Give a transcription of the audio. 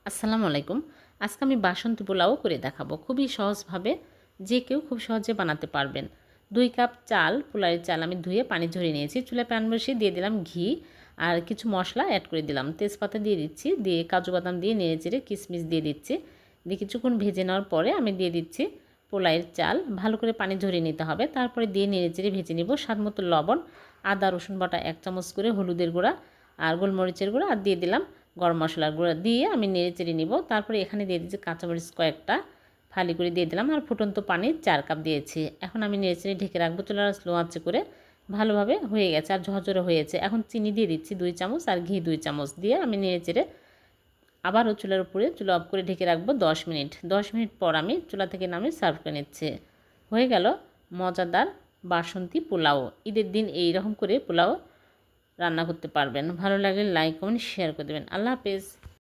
আসসালামু আলাইকুম। আজকে আমি বাসন্তী পোলাও করে দেখাবো। খুবই সহজভাবে যে কেউ খুব সহজে বানাতে পারবেন। 2 কাপ চাল, পোলাওয়ের চাল আমি ধুয়ে পানি ঝরিয়ে নিয়েছি। চুলায় প্যান বসিয়ে দিয়ে দিলাম ঘি আর কিছু মশলা অ্যাড করে দিলাম। তেজপাতা দিয়ে দিচ্ছি, দিয়ে কাজু বাদাম দিয়ে নেড়েচেড়ে কিশমিশ দিয়ে দিচ্ছি। দিয়ে কিছুক্ষণ ভেজে নেওয়ার পরে আমি দিয়ে দিচ্ছি পোলাওয়ের চাল। ভালো করে পানি ঝরিয়ে নিতে হবে। তারপরে দিয়ে নেড়েচেড়ে ভেজে নিব। স্বাদমতো লবণ, আদা রসুন বাটা 1 চামচ করে, হলুদের গুঁড়া আর গোলমরিচের গুঁড়া আর দিয়ে দিলাম গরম মশলার গুঁড়া দিয়ে আমি নেড়েচেড়ে নিব। তারপরে এখানে দিয়ে দিচ্ছি কাঁচামরিচ কয়েকটা ফালি করে দিয়ে দিলাম আর ফুটন্ত পানি 4 কাপ দিয়েছি। এখন আমি নেড়েচেড়ে ঢেকে রাখবো। চুলার স্লো আঁচে করে ভালোভাবে হয়ে গেছে আর ঝরঝরে হয়েছে। এখন চিনি দিয়ে দিচ্ছি 2 চামচ আর ঘি 2 চামচ দিয়ে আমি নেড়েচেড়ে আবারও চুলার উপরে চুলা অফ করে ঢেকে রাখবো 10 মিনিট। 10 মিনিট পর আমি চুলা থেকে নামিয়ে সার্ভ করে নিচ্ছি। হয়ে গেল মজাদার বাসন্তী পোলাও। ঈদের দিন এই রকম করে পোলাও রান্না করতে পারবেন। ভালো লাগলে লাইক কমেন্ট শেয়ার করে দেবেন। আল্লাহ হাফেজ।